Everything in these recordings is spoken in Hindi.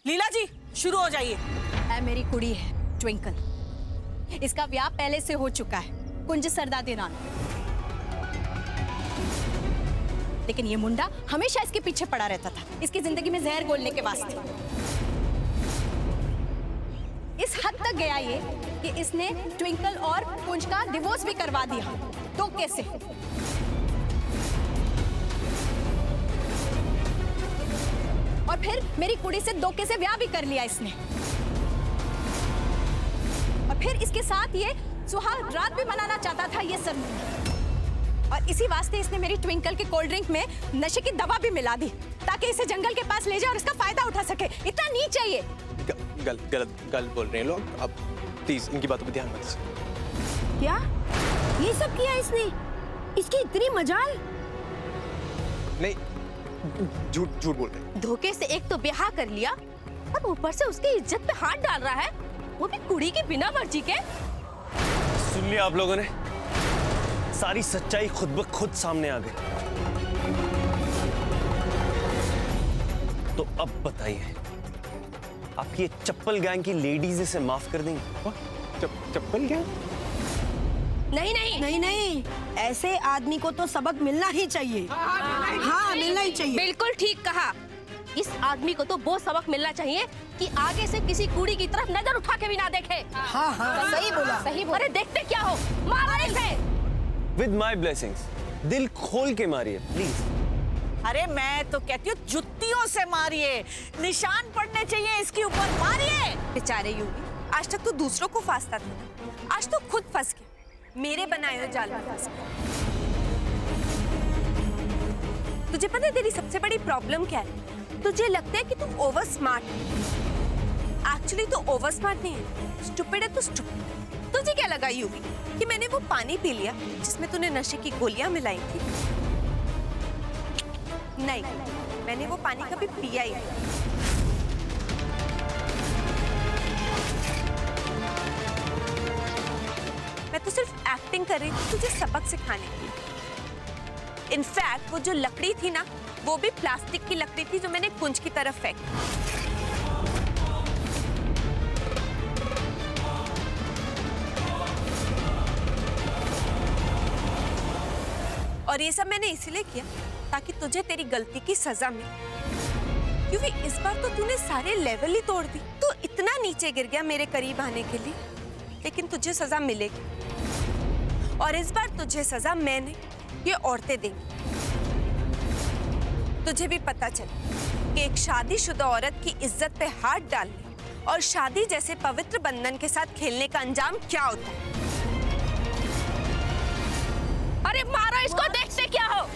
लीला जी शुरू हो जाइए। ऐ मेरी कुड़ी है ट्विंकल, इसका ब्याह पहले से हो चुका है कुंज सरदादी नाम। लेकिन ये मुंडा हमेशा इसके पीछे पड़ा रहता था, इसकी जिंदगी में जहर घोलने के वास्ते। इस हद तक गया ये कि इसने ट्विंकल और कुंज का डिवोर्स भी करवा दिया धोखे से। और फिर मेरी कुड़ी से धोखे से ब्याह भी कर लिया इसने। और फिर इसके साथ ये सुहाग रात भी मनाना चाहता था ये सब। और इसी वास्ते इसने मेरी ट्विंकल के कोल्ड ड्रिंक में नशे की दवा भी मिला दी ताकि इसे जंगल के पास ले जाए और इसका फायदा उठा सके। इतना नीच है ये। गलत बोल रहे हैं लोग। अब प्लीज इनकी बातों पर ध्यान मत दीजिए। क्या ये सब किया इसने? इसकी इतनी मजाल? नहीं, झूठ बोल रहे हैं। धोखे से एक तो ब्याह कर लिया और ऊपर से उसकी इज्जत पे हाथ डाल रहा है, वो भी कुड़ी की बिना मर्जी के। सुन लिया आप लोगों ने? सारी सच्चाई खुद ब खुद सामने आ गई। तो अब बताइए, आपकी ये चप्पल गैंग की लेडीज इसे माफ कर देंगी? चप्पल गैंग? नहीं, ऐसे आदमी को तो सबक मिलना ही चाहिए। हाँ, मिलना ही चाहिए। बिल्कुल ठीक कहा। इस आदमी को तो वो सबक मिलना चाहिए कि आगे से किसी कुड़ी की तरफ नजर उठा के भी ना देखे। हाँ, सही बोला। अरे देखते क्या हो, मारो इसे। विद माई ब्लेसिंग्स, दिल खोल के मारिए प्लीज। अरे मैं तो कहती हूँ जुत्तियों से मारिए, निशान पड़ने चाहिए इसके ऊपर, मारिए। बेचारे युवी, आज तक तो दूसरों को फांसता था, आज तो खुद फंस गया, मेरे बनाए हुए जाल में फंस गया। तुझे पता है तेरी सबसे बड़ी प्रॉब्लम क्या है? तुझे लगता है कि तू ओवर स्मार्ट है। एक्चुअली तू ओवर स्मार्ट नहीं है, स्टूपिड है। तू स्टूपिड। तुझे क्या लगा युवी कि मैंने वो पानी पी लिया जिसमें तूने नशे की गोलियां मिलाई थी? नहीं, मैंने वो पानी कभी पिया ही नहीं। मैं तो सिर्फ एक्टिंग कर रही थी तुझे सबक सिखाने की। इनफैक्ट वो जो लकड़ी थी ना, वो भी प्लास्टिक की लकड़ी थी जो मैंने कुंज की तरफ फेंकी। और ये सब मैंने इसीलिए किया ताकि तुझे तेरी गलती की सजा मिले। क्योंकि इस बार तो तूने सारे लेवल ही तोड़ दी। तू इतना नीचे गिर गया मेरे करीब आने के लिए, लेकिन तुझे सजा मिलेगी। और इस बार तुझे सजा मैंने, ये औरतें देंगी। तुझे भी पता चले कि एक शादीशुदा औरत की इज्जत पे हाथ डालने और शादी जैसे पवित्र बंधन के साथ खेलने का अंजाम क्या होता है। अरे मारो इसको, देखते क्या हो।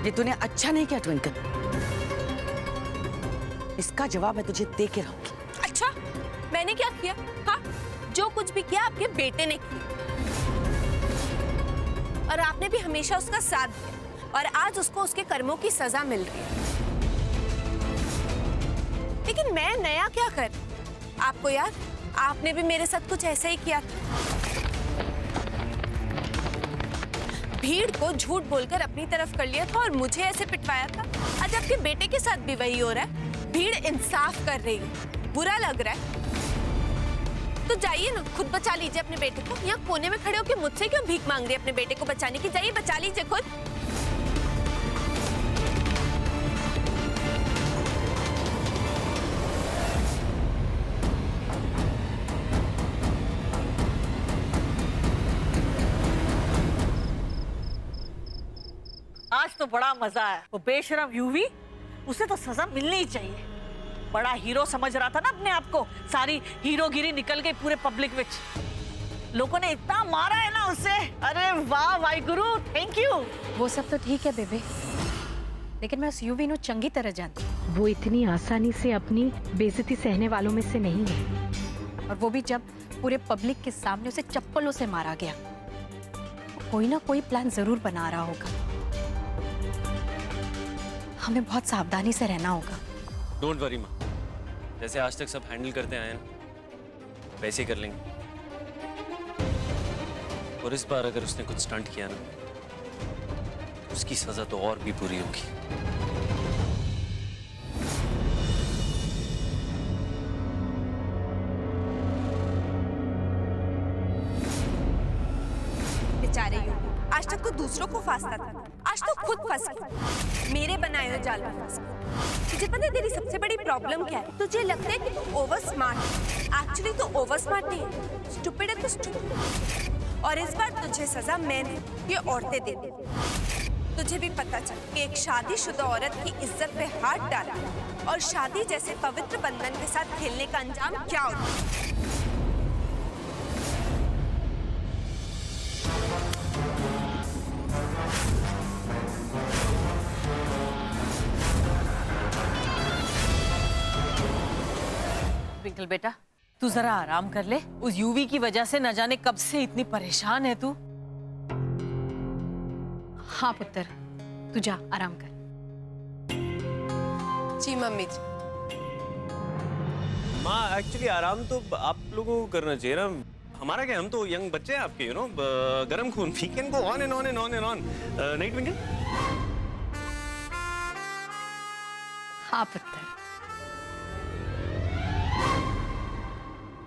ये तूने अच्छा नहीं किया ट्विंकल, इसका जवाब मैं तुझे दे के रहूंगी। अच्छा, मैंने क्या किया? हाँ, जो कुछ भी किया आपके बेटे ने किया, और आपने भी हमेशा उसका साथ दिया, और आज उसको उसके कर्मों की सजा मिल रही है। लेकिन मैं नया क्या कर? आपको याद, आपने भी मेरे साथ कुछ ऐसा ही किया था। भीड़ को झूठ बोलकर अपनी तरफ कर लिया था और मुझे ऐसे पिटवाया था। आज आपके बेटे के साथ भी वही हो रहा है। भीड़ इंसाफ कर रही है, बुरा लग रहा है। तो जाइए ना, खुद बचा लीजिए अपने बेटे को। यहाँ कोने में खड़े होकर मुझसे क्यों भीख मांग रही है अपने बेटे को बचाने की? जाइए बचा लीजिए खुद। आज तो बड़ा मजा है। वो बेशरम यूवी, उसे तो सजा मिलनी ही चाहिए। बड़ा हीरो समझ रहा था ना अपने आप को, सारी हीरोगिरी निकल गई पूरे पब्लिक विच। लोगों ने इतना मारा है ना उसे, अरे वाह भाई गुरु, थैंक यू। वो सब तो ठीक है बेबे, लेकिन मैं उस यूवी नु चंगी तरह जानती हूँ। वो इतनी आसानी से अपनी बेइज्जती सहने वालों में से नहीं है। और वो भी जब पूरे पब्लिक के सामने उसे चप्पलों से मारा गया। कोई ना कोई प्लान जरूर बना रहा होगा। हमें बहुत सावधानी से रहना होगा। डोंट वरी माँ, जैसे आज तक सब हैंडल करते आए हैं वैसे ही कर लेंगे। और इस बार अगर उसने कुछ स्टंट किया ना, उसकी सजा तो और भी बुरी होगी। बेचारे यूवी, आज तक तो दूसरों को फांसता था, आज तो खुद फंस गया। मेरे बनाए हुए जाल में फंस गया। तुझे पता है तेरी सबसे बड़ी प्रॉब्लम क्या है? तुझे लगता है कि तू ओवर स्मार्ट है, एक्चुअली तो ओवर स्मार्ट नहीं है, स्टूपिड है तो स्टूपिड। और इस बार तुझे सजा मैंने, ये औरतें दे दी। तुझे भी पता चल कि एक शादीशुदा औरत की इज्जत पे हाथ डाला और शादी जैसे पवित्र बंधन के साथ खेलने का अंजाम क्या होता है। ट्विंकल बेटा, तू जरा आराम कर ले। उस यूवी की वजह से न जाने कब से इतनी परेशान है तू। हाँ पुत्र, तू जा आराम कर। जी मम्मी जी। माँ एक्चुअली आराम तो आप लोगों को करना चाहिए ना। हमारा क्या, हम तो यंग बच्चे हैं आपके, गरम खून। We can go on and on and on and on. नहीं ट्विंकल? हाँ पुत्र।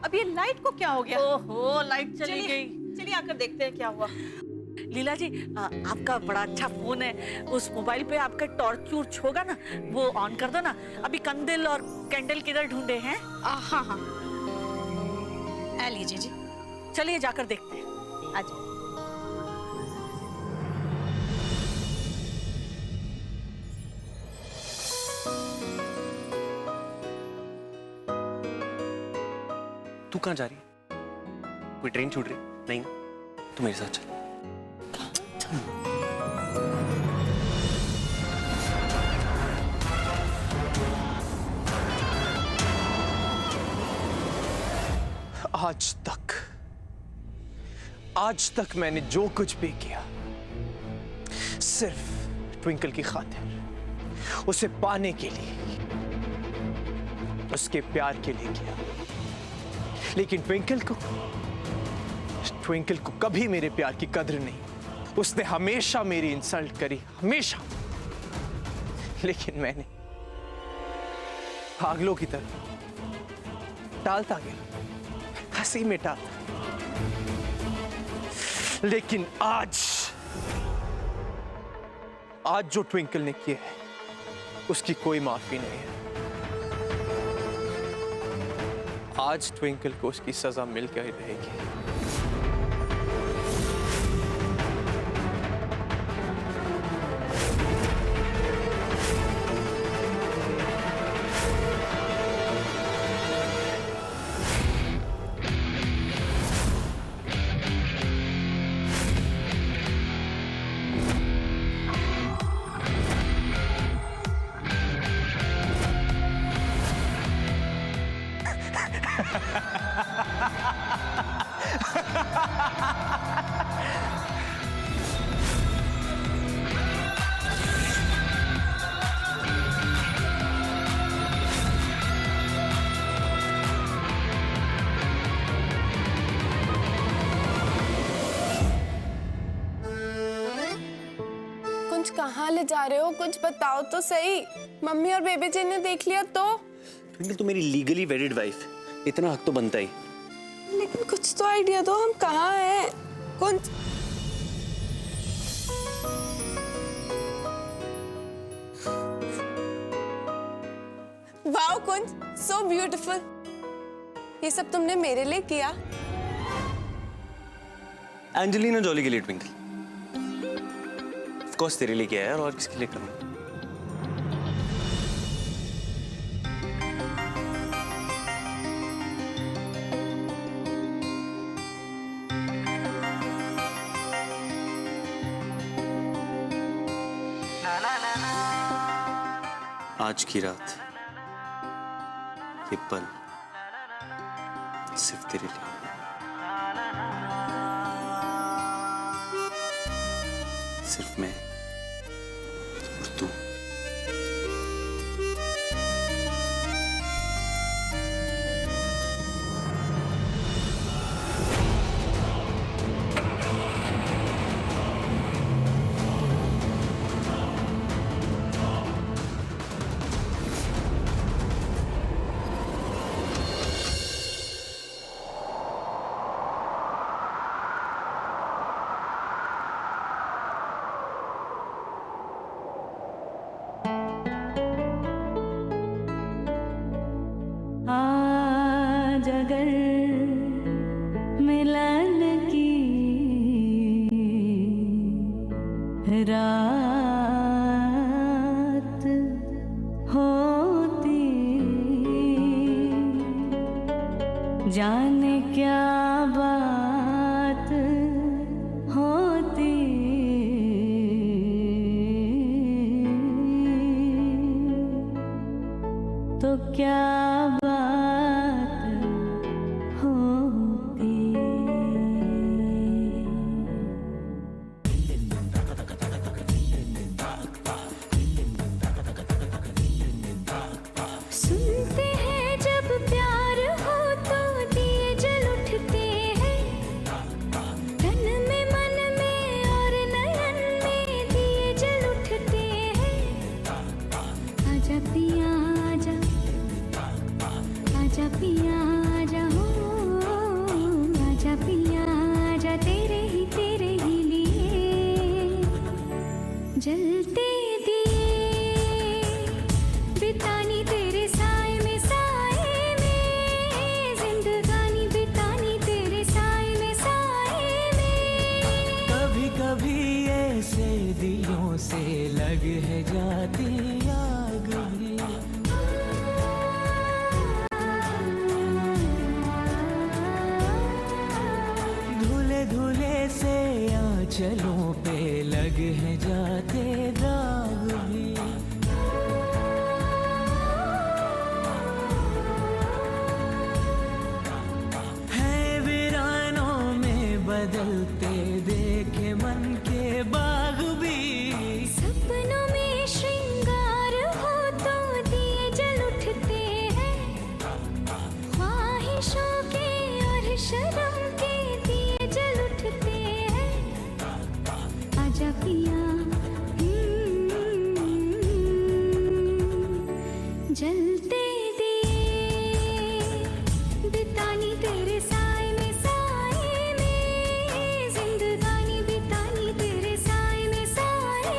अब ये लाइट को क्या हो गया? ओहो, लाइट चली गई। चलिए आकर देखते हैं क्या हुआ। लीला जी, आपका बड़ा अच्छा फोन है, उस मोबाइल पे आपका टॉर्च वूर्च होगा ना, वो ऑन कर दो ना। अभी कंदिल और कैंडल किधर ढूंढे हैं? हाँ हाँ, आ लीजिए जी। चलिए जाकर देखते हैं। आ जाओ। तू कहाँ जा रही है? कोई ट्रेन छूट रही? नहीं ना? तू मेरे साथ चल। आज तक मैंने जो कुछ भी किया सिर्फ ट्विंकल की खातिर, उसे पाने के लिए, उसके प्यार के लिए किया। लेकिन ट्विंकल को कभी मेरे प्यार की कद्र नहीं। उसने हमेशा मेरी इंसल्ट करी, हमेशा। लेकिन मैंने पागलों की तरह टालता गया, हंसी में टालता। लेकिन आज जो ट्विंकल ने किया है उसकी कोई माफी नहीं है। आज ट्विंकल को उसकी सजा मिलकर ही रहेगी। कहाँ ले जा रहे हो? कुछ बताओ तो सही। मम्मी और बेबी जी ने देख लिया तो? ट्विंकल तो मेरी लीगली वेडिड वाइफ, इतना हक तो बनता ही। लेकिन कुछ तो आइडिया दो, हम कहाँ हैं? कौन? वाओ कुंज, सो ब्यूटीफुल। ये सब तुमने मेरे लिए किया? एंजेलिना जॉली के लिए ट्विंकल। कोर्स तेरे लिए किया है यार, और किसके लिए करना। आज की रात, ये पल सिर्फ तेरे लिए। सिर्फ मैं और तू। आज अगर मिलन की रात होती, जाने क्या बात होती, तो क्या जलते दिए बितानी तेरे साए में, साए में जिंदगानी बितानी तेरे साए में, साए में। कभी कभी ऐसे दिलों से लग है जाती आग भी, धुले धुले से आंचलों पे लग है जाते दाग भी। है वीरानों में बदलते देखे मन के बाग भी, सपनों में श्रृंगार हो तो दिए जल उठते हैं, ख्वाहिशों के और शर्म के दिए जल उठते हैं। आजा पिया जलते दिए बितानी तेरे साए में, साए में जिंदगानी बितानी तेरे साए में, साए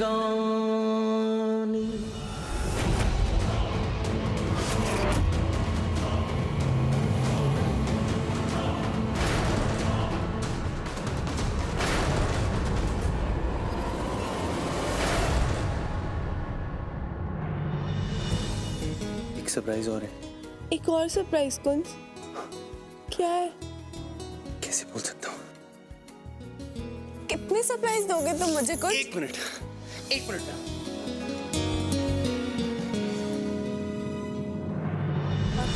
जिंदगानी। एक सरप्राइज और है। एक और सरप्राइज कौन? क्या है? कैसे बोल सकता हूँ? कितने सरप्राइज दोगे तुम मुझे कुछ? एक मिनट।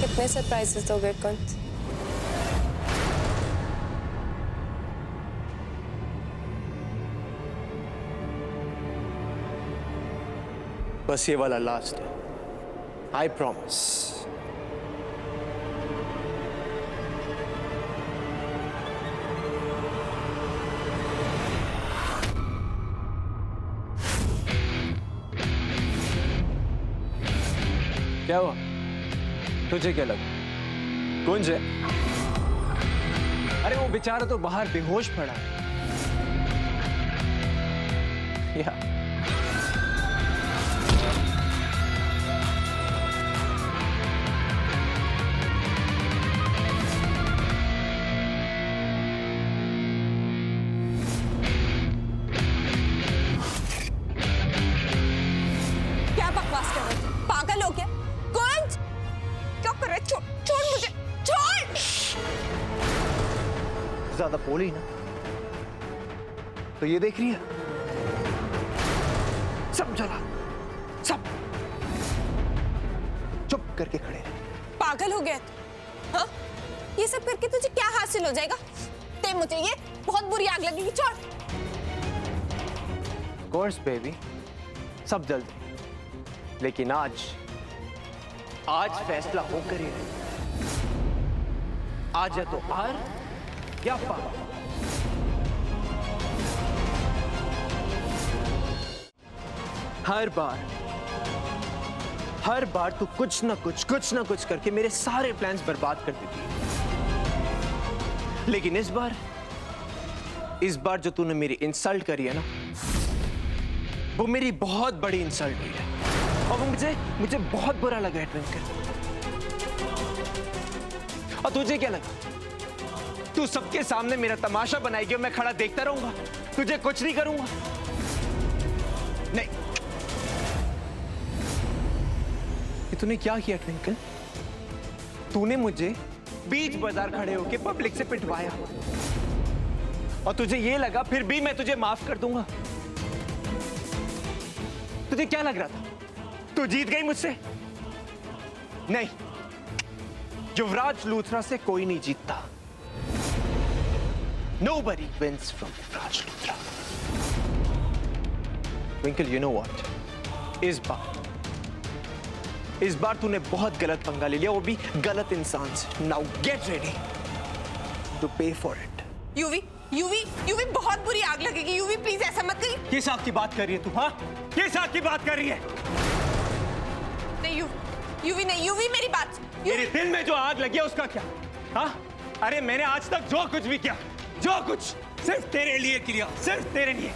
कितने सरप्राइजेस दोगे कुछ? बस ये वाला लास्ट है, आई प्रॉमिस। क्या हुआ? तुझे क्या लगा? कुंज है? अरे वो बेचारा तो बाहर बेहोश पड़ा है। या क्या बकवास कर रहे हो? पागल हो क्या? कुंज क्या कर रहे हो? छोड़ छोड़ मुझे, छोड़। ज्यादा बोली ना तो ये देख रही है, सब जला, सब चुप करके खड़े रहे। पागल हो गया तू? हाँ? ये सब करके तुझे क्या हासिल हो जाएगा? ते मुझे ये बहुत बुरी आग लगेगी, छोड़। कोर्स बेबी, सब जल्दी, लेकिन आज फैसला होकर ही रहेगा। आज या तो हार या पार। हर बार तू कुछ ना कुछ करके मेरे सारे प्लान्स बर्बाद कर देती है। लेकिन इस बार जो तूने मेरी इंसल्ट करी है ना, वो मेरी बहुत बड़ी इंसल्ट हुई है और वो मुझे बहुत बुरा लगा है ट्विंकल। और तुझे क्या लगा? तू सबके सामने मेरा तमाशा बनाएगी और मैं खड़ा देखता रहूंगा, तुझे कुछ नहीं करूंगा? नहीं। ये तूने क्या किया ट्विंकल? तूने मुझे बीच बाजार खड़े होके पब्लिक से पिटवाया और तुझे ये लगा फिर भी मैं तुझे माफ कर दूंगा। तुझे क्या लग रहा था? तू जीत गई मुझसे? नहीं, युवराज लूथरा से कोई नहीं जीतता। Nobody wins from Yuvraj Luthra. Twinkle, you know what? इस बार तूने बहुत गलत पंगा ले लिया, वो भी गलत इंसान से। Now get ready to pay for it. UV बहुत बुरी आग लगेगी। यूवी प्लीज ऐसा मत करिए। किस आग की बात कर रही है तू? हाँ, किस आग की बात कर रही है? नहीं यूवी नहीं, यूवी मेरी बात। मेरे दिल में जो आग लगी है उसका क्या? हाँ? अरे मैंने आज तक जो कुछ भी किया, जो कुछ सिर्फ तेरे लिए किया, सिर्फ तेरे लिए।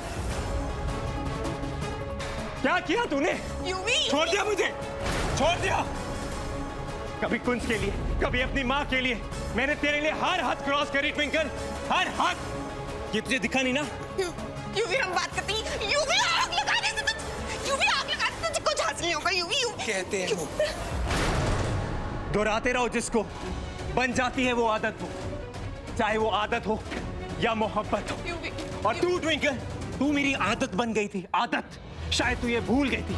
क्या किया तूने? यूवी छोड़ दिया मुझे, छोड़ दिया। कभी कुंज के लिए, कभी अपनी माँ के लिए मैंने तेरे लिए हर हद क्रॉस करी ट्विंकल, हर हद। ये तुझे दिखा नहीं ना? यूवी हम बात करते हैं। यूवी आग लगाने से यूवी आग लगाने से तुझे कुछ हासिल नहीं होगा। यूवी कहते हैं वो, दोहराते रहो जिसको बन जाती है वो आदत हो, चाहे वो आदत हो या मोहब्बत हो। और तू ट्विंकल, तू मेरी आदत बन गई थी, आदत। शायद तू ये भूल गई थी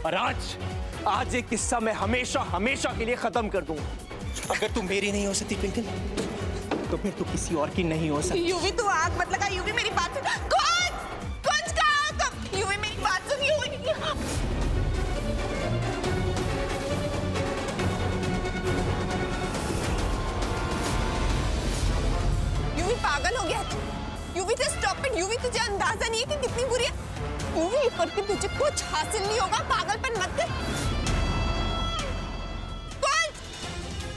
और आज ये किस्सा मैं हमेशा के लिए खत्म कर दूंगा। अगर तू मेरी नहीं हो सकती ट्विंकल, तो फिर तू किसी और की नहीं हो सकती। यूवी तू आग मत लगा। यूवी मेरी बात सुन। कुछ कहा तुम? यूवी मेरी बात सुन। यूवी पागल हो गया तू। UV just stop it. UV तुझे अंदाजा नहीं है कि कितनी बुरी है। यूवी ये करके तुझे कुछ हासिल नहीं होगा। पागलपन मत कर।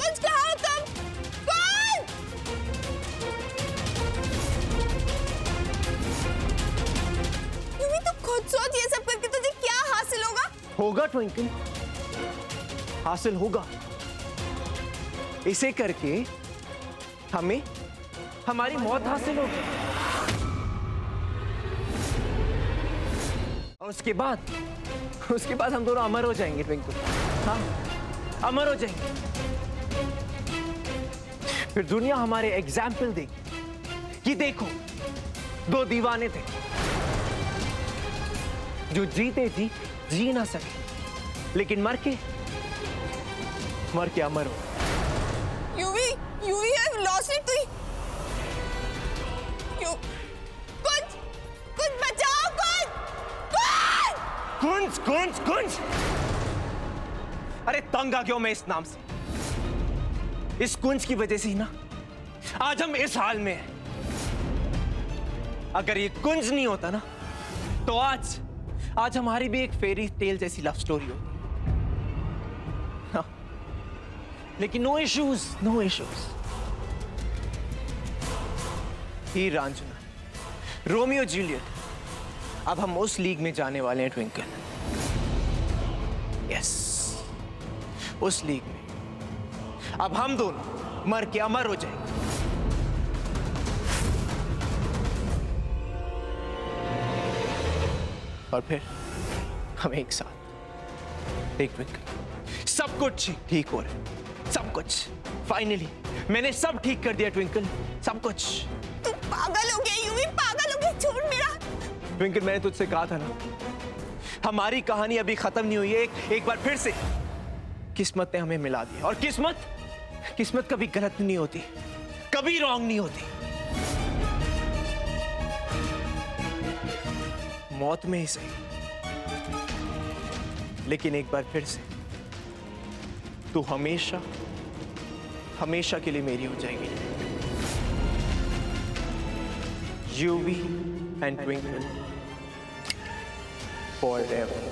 कुछ कहा तुम? यूवी तो खुद सोच, ये सब करके तुझे क्या हासिल होगा? होगा ट्विंकल, हासिल होगा। इसे करके हमें हमारी मौत हासिल होगी और उसके बाद हम दोनों अमर हो जाएंगे ट्विंकल। हाँ, अमर हो जाएंगे। फिर दुनिया हमारे एग्जाम्पल देगी कि देखो, दो दीवाने थे जो जीते जी ना सके, लेकिन मर के अमर हो। UV I lost it. कुछ बचाओ। कुंज। अरे तंग आ गया मैं इस नाम से। इस कुंज की वजह से ही ना आज हम इस हाल में हैं। अगर ये कुंज नहीं होता ना, तो आज हमारी भी एक फेरी टेल जैसी लव स्टोरी होती। लेकिन नो इश्यूज, नो इश्यूज। हीर रांझना, रोमियो जूलियट, अब हम उस लीग में जाने वाले हैं ट्विंकल। यस, उस लीग में अब हम दोनों मर के अमर हो जाएंगे। और फिर हम एक साथ, एक ट्विंकल, सब कुछ ठीक हो रहा है, सब कुछ। फाइनली मैंने सब ठीक कर दिया ट्विंकल, सब कुछ। तू पागल हो गया यूवी, पागल हो गया। छोड़ मेरा। ट्विंकल, मैंने तुझसे कहा था ना, हमारी कहानी अभी खत्म नहीं हुई है। एक बार फिर से किस्मत ने हमें मिला दिया। और किस्मत कभी गलत नहीं होती, कभी रॉन्ग नहीं होती। मौत में ही सही, लेकिन एक बार फिर से तू हमेशा हमेशा के लिए मेरी हो जाएगी। UV and twinkle forever.